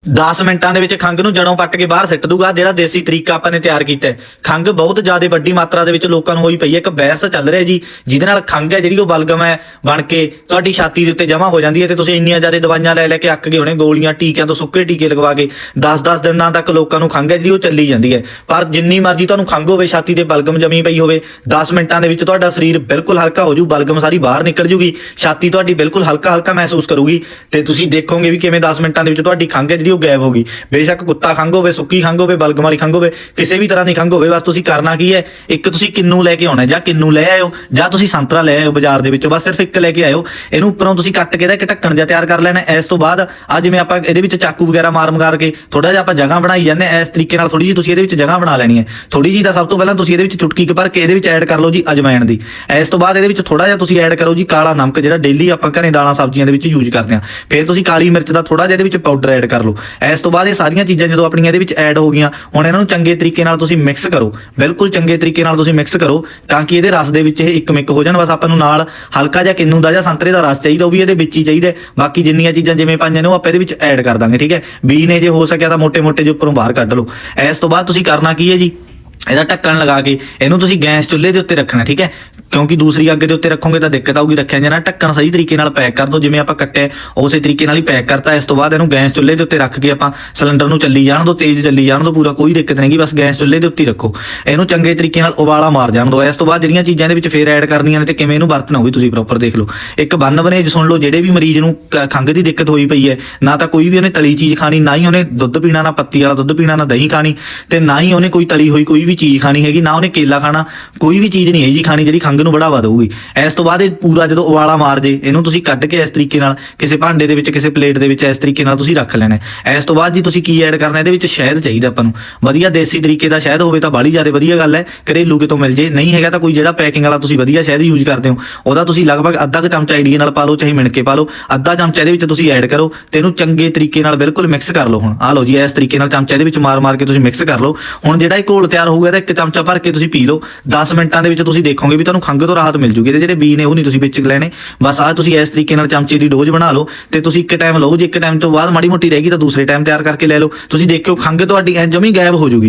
10 ਮਿੰਟਾਂ ਦੇ ਵਿੱਚ ਖੰਘ ਨੂੰ ਜੜੋਂ ਪੱਟ ਕੇ ਬਾਹਰ ਸਿੱਟ ਦੂਗਾ। ਜਿਹੜਾ ਦੇਸੀ ਤਰੀਕਾ ਆਪਾਂ ਨੇ ਤਿਆਰ ਕੀਤਾ ਹੈ। ਖੰਘ ਬਹੁਤ ਜ਼ਿਆਦਾ ਵੱਡੀ ਮਾਤਰਾ ਦੇ ਵਿੱਚ ਲੋਕਾਂ ਨੂੰ ਹੋਈ ਪਈ ਹੈ। ਇੱਕ ਬਹਿਸ ਚੱਲ ਰਿਹਾ ਜੀ, ਜਿਹਦੇ ਨਾਲ ਖੰਘ ਹੈ ਜਿਹੜੀ ਉਹ ਬਲਗਮ ਹੈ ਬਣ ਕੇ ਤੁਹਾਡੀ ਛਾਤੀ ਦੇ ਉੱਤੇ ਜਮ੍ਹਾਂ ਹੋ ਜਾਂਦੀ ਹੈ ਤੇ ਤੁਸੀਂ ਇੰਨੀਆਂ ਜ਼ਿਆਦਾ ਦਵਾਈਆਂ ਲੈ ਕੇ ਅੱਕ ਗਏ ਹੋਣੇ, ਗੋਲੀਆਂ ਟੀਕਿਆਂ ਤੋਂ ਸੁੱਕੇ ਟੀਕੇ ਲਗਵਾ ਕੇ 10-10 ਦਿਨਾਂ ਤੱਕ ਲੋਕਾਂ ਨੂੰ ਖੰਘ ਹੈ ਜਿਹੜੀ ਉਹ ਚੱਲੀ ਜਾਂਦੀ ਹੈ। ਪਰ ਜਿੰਨੀ ਮਰਜ਼ੀ ਤੁਹਾਨੂੰ ਖੰਘ ਹੋਵੇ, ਛਾਤੀ ਤੇ ਬਲਗਮ ਜਮੀ ਪਈ ਹੋਵੇ, 10 ਮਿੰਟਾਂ ਦੇ ਵਿੱਚ ਤੁਹਾਡਾ ਸਰੀਰ ਬਿਲਕੁਲ ਹਲਕਾ ਹੋ ਜੂ, ਬਲਗਮ ਸਾਰੀ ਬਾਹਰ ਨਿਕਲ ਜੂਗੀ, ਛਾਤੀ ਤੁਹਾਡੀ ਬਿਲਕੁਲ ਹਲਕਾ ਮਹਿਸੂਸ ਕਰੂਗੀ ਤੇ ਤੁਸੀਂ ਦੇਖੋਗੇ ਵੀ ਕਿਵੇਂ 10 ਮਿੰਟਾਂ ਦੇ ਵਿੱਚ ਤੁਹਾਡੀ ਖੰਘ ਹੈ ਜਿਹੜੀ ਉਹ ਗਾਇਬ ਹੋ ਗਈ। ਬੇਸ਼ੱਕ ਕੁੱਤਾ ਖੰਘ ਹੋਵੇ, ਸੁੱਕੀ ਖੰਘ ਹੋਵੇ, ਬਲਗਮ ਵਾਲੀ ਖੰਘ ਹੋਵੇ, ਕਿਸੇ ਵੀ ਤਰ੍ਹਾਂ ਦੀ ਖੰਘ ਹੋਵੇ, ਬਸ ਤੁਸੀਂ ਕਰਨਾ ਕੀ ਹੈ, ਇੱਕ ਤੁਸੀਂ ਕਿੰਨੂ ਲੈ ਕੇ ਆਉਣਾ, ਜਾਂ ਕਿੰਨੂ ਲੈ ਆਇਓ ਜਾਂ ਤੁਸੀਂ ਸੰਤਰਾ ਲੈ ਆਇਓ ਬਾਜ਼ਾਰ ਦੇ ਵਿੱਚੋਂ, ਬਸ ਸਿਰਫ ਇੱਕ ਲੈ ਕੇ ਆਇਓ। ਇਹਨੂੰ ਉੱਪਰੋਂ ਤੁਸੀਂ ਕੱਟ ਕੇ ਇੱਕ ਢੱਕਣ ਜਿਹਾ ਤਿਆਰ ਕਰ ਲੈਣਾ। ਇਸ ਤੋਂ ਬਾਅਦ ਆ ਜਿਵੇਂ ਆਪਾਂ ਇਹਦੇ ਵਿੱਚ ਚਾਕੂ ਵਗੈਰਾ ਮਾਰ ਕੇ ਥੋੜਾ ਜਿਹਾ ਆਪਾਂ ਜਗ੍ਹਾ ਬਣਾਈ ਜਾਂਦੇ, ਇਸ ਤਰੀਕੇ ਨਾਲ ਥੋੜੀ ਜਿਹੀ ਤੁਸੀਂ ਇਹਦੇ ਵਿੱਚ ਜਗ੍ਹਾ ਬਣਾ ਲੈਣੀ ਹੈ। ਥੋੜੀ ਜਿਹੀ ਤਾਂ ਸਭ ਤੋਂ ਪਹਿਲਾਂ ਤੁਸੀਂ ਇਹਦੇ ਵਿੱਚ ਚੁਟਕੀ ਭਰ ਕੇ ਇਹਦੇ ਵਿੱਚ ਐਡ ਕਰ ਲਓ ਜੀ ਅਜਵਾਇਣ ਦੀ। ਇਸ ਤੋਂ ਬਾਅਦ ਇਹਦੇ ਵਿੱਚ ਥੋੜਾ ਜਿਹਾ ਤੁਸੀਂ ਐਡ ਕਰੋ ਜੀ ਕਾਲਾ ਨਮਕ, ਜਿਹੜਾ ਡੇਲੀ ਆਪਾਂ ਘਰੇ ਦਾਲਾਂ ਸਬਜ਼ੀਆਂ ਦੇ ਵਿੱਚ ਯੂਜ਼ ਕਰਦੇ ਹਾਂ। ਫਿਰ ਤੁਸੀਂ ਕਾਲੀ ਮਿਰਚ ਦਾ ਥੋੜਾ ਜਿਹਾ ਇਹਦੇ ਵਿੱਚ ਪਾਊਡਰ ਐਡ ਕਰ ਲਓ। ਇਸ ਤੋਂ ਬਾਅਦ ਇਹ ਸਾਰੀਆਂ ਚੀਜ਼ਾਂ ਜਦੋਂ ਆਪਣੀਆਂ ਇਹਦੇ ਵਿੱਚ ਐਡ ਹੋ ਗਈਆਂ, ਹੁਣ ਇਹਨਾਂ ਨੂੰ ਚੰਗੇ ਤਰੀਕੇ ਨਾਲ ਤੁਸੀਂ ਮਿਕਸ ਕਰੋ, ਬਿਲਕੁਲ ਚੰਗੇ ਤਰੀਕੇ ਨਾਲ ਤੁਸੀਂ ਮਿਕਸ ਕਰੋ ਤਾਂ ਕਿ ਇਹਦੇ ਰਸ ਦੇ ਵਿੱਚ ਇਹ ਇੱਕ ਮਿਕ ਹੋ ਜਾਣ। ਬਸ ਆਪਾਂ ਨੂੰ ਨਾਲ ਹਲਕਾ ਜਿਹਾ ਕਿੰਨੂ ਦਾ ਜਾਂ ਸੰਤਰੇ ਦਾ ਰਸ ਚਾਹੀਦਾ, ਉਹ ਵੀ ਇਹਦੇ ਵਿੱਚ ਹੀ ਚਾਹੀਦਾ। ਬਾਕੀ ਜਿੰਨੀਆਂ ਚੀਜ਼ਾਂ ਜਿਵੇਂ ਪਾਈਆਂ ਨੇ ਉਹ ਆਪਾਂ ਇਹਦੇ ਵਿੱਚ ਐਡ ਕਰ ਦਾਂਗੇ, ਠੀਕ ਹੈ। ਬੀ ਨੇ ਜੇ ਹੋ ਸਕਿਆ ਤਾਂ ਮੋਟੇ ਜਿਹੇ ਉੱਪਰੋਂ ਬਾਹਰ ਕੱਢ ਲਓ। ਇਸ ਤੋਂ ਬਾਅਦ ਤੁਸੀਂ ਕਰਨਾ ਕੀ ਹੈ ਜੀ, ਇਹਦਾ ਢੱਕਣ ਲਗਾ ਕੇ ਇਹਨੂੰ ਤੁਸੀਂ ਗੈਸ ਚੁੱਲ੍ਹੇ ਦੇ ਉੱਤੇ ਰੱਖਣਾ, ਠੀਕ ਹੈ, ਕਿਉਂਕਿ ਦੂਸਰੀ ਅੱਗ ਦੇ ਉੱਤੇ ਰੱਖੋਗੇ ਤਾਂ ਦਿੱਕਤ ਆਊਗੀ। ਰੱਖਿਆ ਜਾਣਾ ਢੱਕਣ ਸਹੀ ਤਰੀਕੇ ਨਾਲ ਪੈਕ ਕਰ ਦਿਓ, ਜਿਵੇਂ ਆਪਾਂ ਕੱਟਿਆ ਉਸੇ ਤਰੀਕੇ ਨਾਲ ਹੀ ਪੈਕ ਕਰਤਾ। ਇਸ ਤੋਂ ਬਾਅਦ ਇਹਨੂੰ ਗੈਸ ਚੁੱਲ੍ਹੇ ਦੇ ਉੱਤੇ ਰੱਖ ਕੇ ਆਪਾਂ ਸਿਲੰਡਰ ਨੂੰ ਚੱਲੀ ਜਾਣ ਦਿਓ, ਤੇਜ਼ ਚੱਲੀ ਜਾਣ ਦਿਓ, ਪੂਰਾ ਕੋਈ ਦਿੱਕਤ ਨਹੀਂ ਗੀ, ਬਸ ਗੈਸ ਚੁੱਲ੍ਹੇ ਦੇ ਉੱਤੇ ਰੱਖੋ। ਇਹਨੂੰ ਚੰਗੇ ਤਰੀਕੇ ਨਾਲ ਉਬਾਲਾ ਮਾਰ ਜਾਣ ਦਿਓ। ਇਸ ਤੋਂ ਬਾਅਦ ਜਿਹੜੀਆਂ ਚੀਜ਼ਾਂ ਦੇ ਵਿੱਚ ਫੇਰ ਐਡ ਕਰਨੀਆਂ ਨੇ ਤੇ ਕਿਵੇਂ ਇਹਨੂੰ ਵਰਤਣਾ ਉਹ ਵੀ ਤੁਸੀਂ ਪ੍ਰੋਪਰ ਦੇਖ ਲਓ। ਇੱਕ ਬਨੇਜ ਸੁਣ ਲਓ, ਜਿਹੜੇ ਵੀ ਮਰੀਜ਼ ਨੂੰ ਖੰਘ ਦੀ ਦਿੱਕਤ ਹੋਈ ਪਈ ਹੈ, ਨਾ ਤਾਂ ਕੋਈ ਵੀ ਉਹਨੇ ਤਲੀ ਚੀਜ਼ ਖਾਣੀ, ਨਾ ਹੀ ਉਹਨੇ ਦੁੱਧ ਪੀਣਾ, ਨਾ ਪੱਤੀ ਵਾਲਾ ਦੁੱਧ ਪੀਣਾ, ਨਾ ਦਹੀਂ ਖਾਣੀ, ਤੇ ਨਾ ਹੀ ਉਹਨੇ ਕੋਈ ਤਲੀ ਹੋਈ ਕੋਈ ਵੀ ਚੀਜ਼ ਖਾਣੀ ਹੈਗੀ, ਨਾ ਉਹਨੇ ਕੇਲਾ ਖਾਣਾ, ਕੋਈ ਵੀ ਚੀਜ਼ ਨਹੀਂ ਹੈ ਜੀ ਖਾਣੀ ਜਿਹੜੀ ਖੰਘ ਨੂੰ ਬੜਾਵਾ ਦੇਊਗੀ। ਇਸ ਤੋਂ ਬਾਅਦ ਇਹ ਪੂਰਾ ਜਦੋਂ ਉਬਾਲਾ ਮਾਰ ਜੇ, ਇਹਨੂੰ ਤੁਸੀਂ ਕੱਢ ਕੇ ਇਸ ਤਰੀਕੇ ਨਾਲ ਕਿਸੇ ਭਾਂਡੇ ਦੇ ਵਿੱਚ, ਕਿਸੇ ਪਲੇਟ ਦੇ ਵਿੱਚ ਇਸ ਤਰੀਕੇ ਨਾਲ ਤੁਸੀਂ ਰੱਖ ਲੈਣਾ। ਇਸ ਤੋਂ ਬਾਅਦ ਜੀ ਤੁਸੀਂ ਕੀ ਐਡ ਕਰਨਾ, ਇਹਦੇ ਵਿੱਚ ਸ਼ਹਿਦ ਚਾਹੀਦਾ ਆਪਾਂ ਨੂੰ, ਵਧੀਆ ਦੇਸੀ ਤਰੀਕੇ ਦਾ ਸ਼ਹਿਦ ਹੋਵੇ ਤਾਂ ਬਾਹਲੀ ਜ਼ਿਆਦਾ ਵਧੀਆ ਗੱਲ ਹੈ, ਘਰੇਲੂ ਕਿਤੋਂ ਮਿਲ ਜੇ, ਨਹੀਂ ਹੈਗਾ ਤਾਂ ਕੋਈ ਜਿਹੜਾ ਪੈਕਿੰਗ ਵਾਲਾ ਤੁਸੀਂ ਵਧੀਆ ਸ਼ਹਿਦ ਯੂਜ਼ ਕਰਦੇ ਹੋ ਉਹਦਾ ਤੁਸੀਂ ਲਗਭਗ ਅੱਧਾ ਕੁ ਚਮਚਾ ਆਈਡੀਆ ਨਾਲ ਪਾ ਲਓ, ਚਾਹੇ ਮਿਣ ਕੇ ਪਾ ਲਓ, ਅੱਧਾ ਚਮਚਾ ਇਹਦੇ ਵਿੱਚ ਤੁਸੀਂ ਐਡ ਕਰੋ ਤੇ ਇਹਨੂੰ ਚੰਗੇ ਤਰੀਕੇ ਨਾਲ ਬਿਲਕੁਲ ਮਿਕਸ ਕਰ ਲਓ। ਹੁਣ ਆ ਲਓ ਜੀ, ਇਸ ਤਰੀਕੇ ਨਾਲ ਚਮਚਾ ਇਹਦੇ ਵਿੱਚ ਮਾਰ ਕੇ ਤੁਸੀਂ ਮਿਕਸ ਕਰ ਲਓ। ਹੁਣ ਜਿਹੜਾ ਇਹ ਘੋਲ ਤਿਆਰ ਹੋਊਗਾ ਤਾਂ ਇੱਕ ਚਮਚਾ ਭਰ ਕੇ ਤੁਸੀਂ ਪੀ ਲਓ। 10 ਮਿੰਟਾਂ ਦੇ ਵਿੱਚ ਤੁਸੀਂ ਦੇਖੋਗੇ ਵੀ ਤੁਹਾਨੂੰ ਖੰਘ ਤੋਂ ਰਾਹਤ ਮਿਲ ਜੂਗੀ। ਤੇ ਜਿਹੜੇ ਬੀ ਨੇ ਉਹ ਨਹੀਂ ਤੁਸੀਂ ਵਿੱਚ ਲੈਣੇ, ਬਸ ਆਹ ਤੁਸੀਂ ਇਸ ਤਰੀਕੇ ਨਾਲ ਚਮਚੇ ਦੀ ਡੋਜ਼ ਬਣਾ ਲਓ ਤੇ ਤੁਸੀਂ ਇੱਕ ਟਾਈਮ ਲਓ ਜੀ, ਇੱਕ ਟਾਈਮ ਤੋਂ ਬਾਅਦ ਮਾੜੀ ਮੋਟੀ ਰਹੇਗੀ ਤਾਂ ਦੂਸਰੇ ਟਾਈਮ ਤਿਆਰ ਕਰਕੇ ਲੈ ਲਓ। ਤੁਸੀਂ ਦੇਖਿਓ ਖੰਘ ਤੁਹਾਡੀ ਐਂ ਜਮੀ ਗਾਇਬ ਹੋ ਜੂਗੀ।